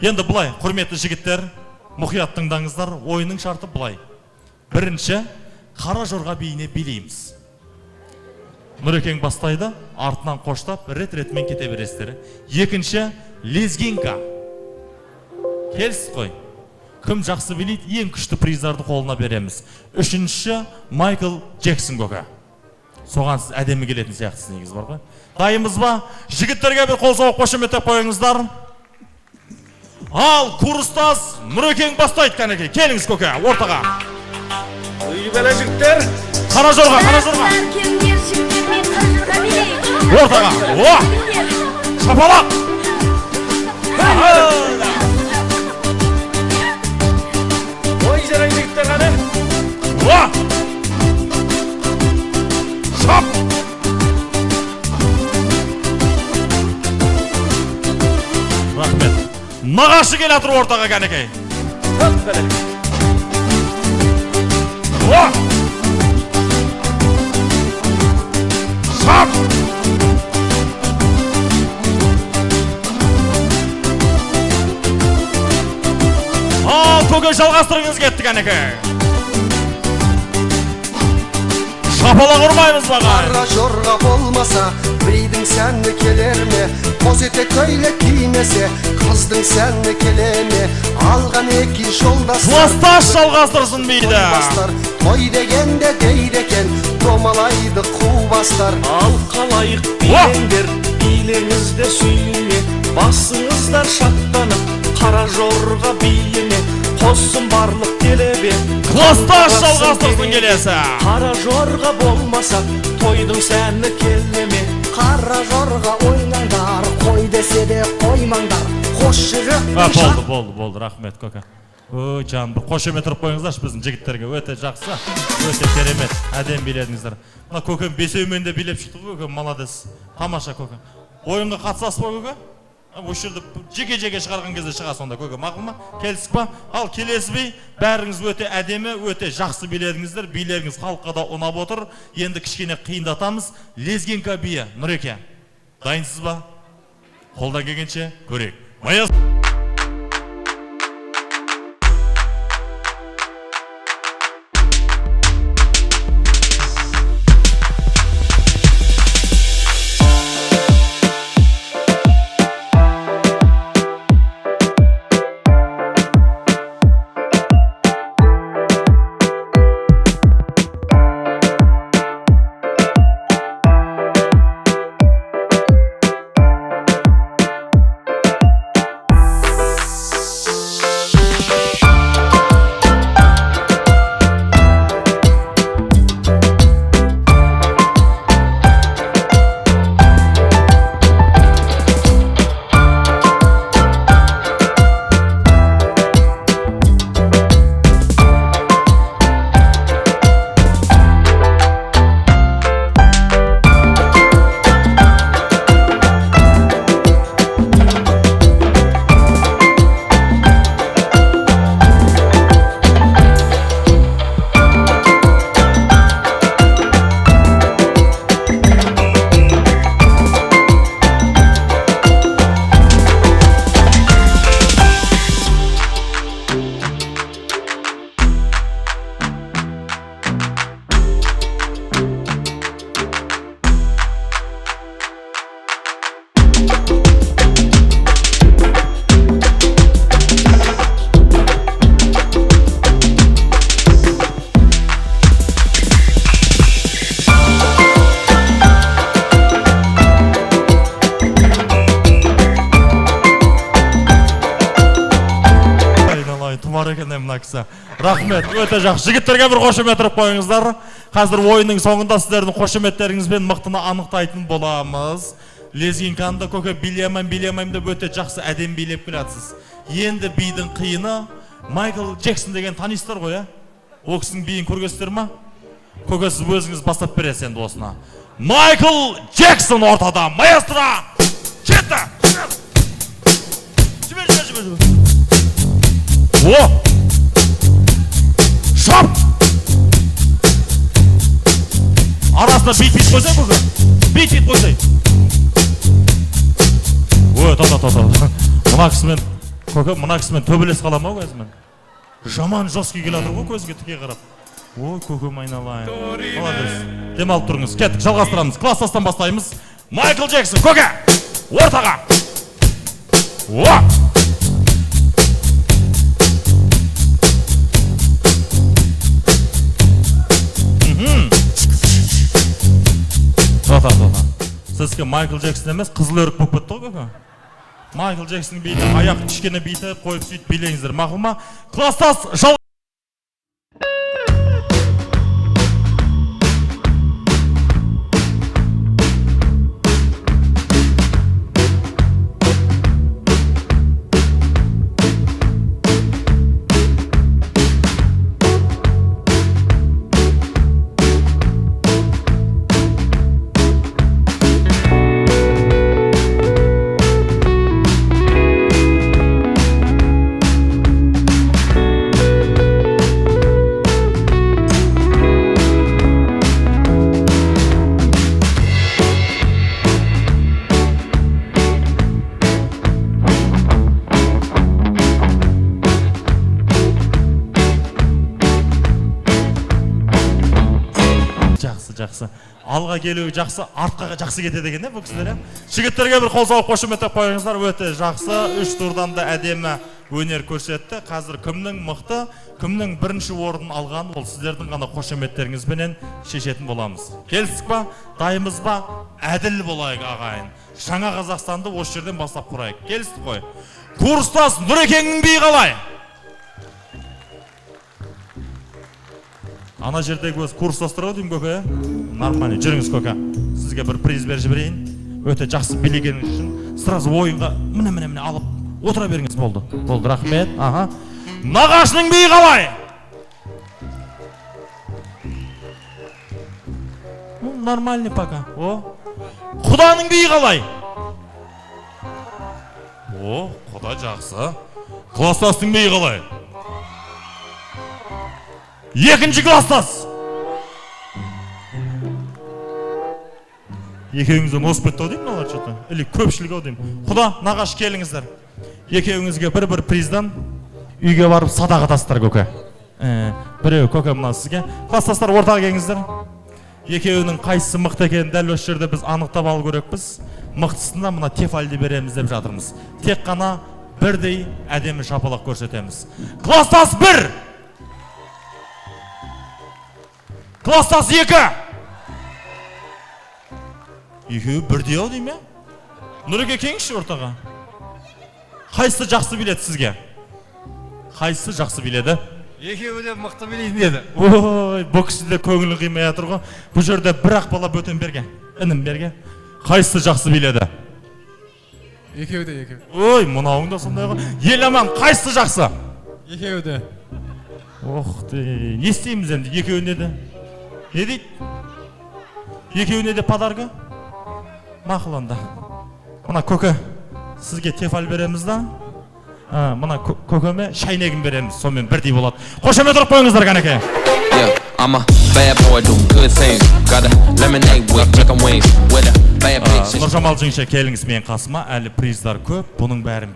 Енді бұлай, құрметті жігіттер, мұқият тыңдаңыздар, ойынның шарты бұлай. Бірінші, қара жорға биіне билейміз. Нұрекең бастайды, артынан қоштап, рет-ретмен кете бересіздер. Екінші, лезгинка. Келсіз қой. Кім жақсы билейді, ең күшті приздарды қолына береміз. Үшінші, Майкл Джексон көке. Соған сіз әдемі келетін сияқтысыз негіз бар ғой. Дайымыз ба? Жігіттерге бір қол соғып қошеметтеп қойыңыздар. Ал, курстас, Нұрекең бастайды кәнеке. Келіңіз көке, ортаға. Үйі бәлі жігіттер. Қара жорға, қара жорға. Ортаға. О! Шапалақ! Ой, жарай жігіттер қане. О! Шап! Рахмет. Нағашы кел атыр ортаға кәнекей. О! Шап! Ал, көке жалғастырыңыз кетті кәнекей. Шапалақ ұрмаймыз бағай. Қара жорға болмаса, бірейдің сәні келер ме? Қос етек көйлек кимесе, қыздың сәні келе ме? Алған екі жолдастар, Класташ жалғастырсын бейді. Той дегенде дейді екен, домалайды қубастар. Ал қалайық билеңдер, билеңіздер сүйіне. Басыңыздар шаттанып, қара жорға биіне. Қосын барлық келебе. Класташ жалғастырсын келесі. Қара жорға болмаса, тойдың сәні келеме. Қара жорға ойнаңдар, қой десе де қоймаңдар. Қош жүрек. Болды, рахмет көке. Ой, жан, бір қошемет тұрып қойыңыздаршы біздің жігіттерге. Өте жақсы, өте керемет, әдем биледіңіздер. Мына көкем бесеумен де билеп шықты көке, молодец. Тамаша көке. Ойынға қатысасыз ба көке? Осы жерде жеке-жеке шығарған кезде шыға сонда көке, мақұл ма? Келсік па? Ал келесі би, бәріңіз өте әдемі, өте жақсы биледіңіздер. Билеріңіз халыққа да ұнап отыр. Енді кішкене қиындатамыз. Лезгинка биі, Нұреке. Дайынсыз ба? Қолдан келгенше көрейік. Маяс. Рахмет, өте жақсы. Жігіттерге бір қошемет тұрып қойыңыздар. Қазір ойынның соңында сіздердің қошеметтеріңізбен мықтыны анықтайтын боламыз. Лезгинканы көке билемайм деп өте жақсы әдем билеп келатсыз. Енді бидің қиыны Майкл Джексон деген танисыздар ғой, Ол кісінің биін көргенсіздер ма? Көке сіз өзіңіз бастап бересіз енді осына. Майкл Джексон ортада, маэстро! Жетті! Жібер. О! Шап! Арасына бит қойсай көке. Бит қойсай. Ой, та. Мына кісімен көке мына кісімен төбелес қалам ау өзімен. Жаман жосқи келатыр ғой көзге тіке қарап. Ой, көкем айналайын. Молодец. Демалып тұрыңыз. Кеттік, жалғастырамыз. Класстастан бастаймыз. Майкл Джексон, көке! Ортаға! О! Сізге Майкл Джексон емес, қызыл өрік болып кетті ғой көке. Майкл Джексон бейті, аяқ кішкене бейті қойып сөйтіп билеңіздер. Мақұл ма? Класстас жал... Жақсы. Алға келуі жақсы, артқа жақсы кетеді екен, бұл кісілер. Жігіттерге бір қол соғып қошеметтеп қойыңыздар. Өте жақсы. 3 турдан да әдемі өнер көрсетті. Қазір кімнің мықты, кімнің бірінші орын алған, ол сіздердің ғана қошеметтеріңізбенен шешетін боламыз. Келістік па? Дайымыз ба? Әділ болайық ағайын. Жаңа Қазақстанды осы жерден бастап құрайық. Келістік қой. Курстас Нұрекеңнің биі қалай? Ана жердегі өз курстастыр деймін көке. Нормально, жүріңіз көке. Сізге бір приз беріп жіберейін. Өте жақсы билегеніңіз үшін. Сразу ойынға міне алып отыра беріңіз, болды. Болды, рахмет. Аха. Нағашының биі қалай? Нормальный пока. О. Құданың биі қалай? О, құда жақсы. Класстастың биі қалай? Екінші класстас. Екеуіңізден осып кетті ау деймін олар что-то. Или көпшілік ау деймін. Құда, нағаш келіңіздер. Екеуіңізге бір приздан үйге барып садаға тастар көке. Біреу көке мына сізге. Класстастар ортаға келіңіздер. Екеуінің қайсысы мықты екенін дәл осы жерде біз анықтап алу керекпіз. Мықтысында мына тефальді береміз деп жатырмыз. Тек қана бірдей әдемі шапалақ көрсетеміз. Класстас 1! Класстас 2! Екеуі бірдей ау дейм, е? Нұреке кеңші ортаға. Қайсысы жақсы биледі сізге? Қайсысы жақсы биледі? Екеуі де мықты билейін деді. Ой, бұл кісіде көңілі қимай жатыр ғой. Бұл жерде бір-ақ бала бөтен берге, інім берге. Қайсысы жақсы биледі? Екеуі де. Ой, мынауың да сондай ғой. Ел аман, қайсысы жақсы? Екеуі де. Ох, не істейміз енді екеуіне де? Не дейді? Екеуіне де подарғы? Мақұл онда. Мына көке, сізге тефаль береміз да? Мына көкеме шайнегін береміз, сонымен бірдей болады. Қошемет ұрып қойыңыздар қанеке. I'm a bad boy doing good things. Got a lemonade with chicken wings with a bad bitch. Нұржамал жеңше келіңіз мен қасыма, әлі приздар көп, бұның бәрін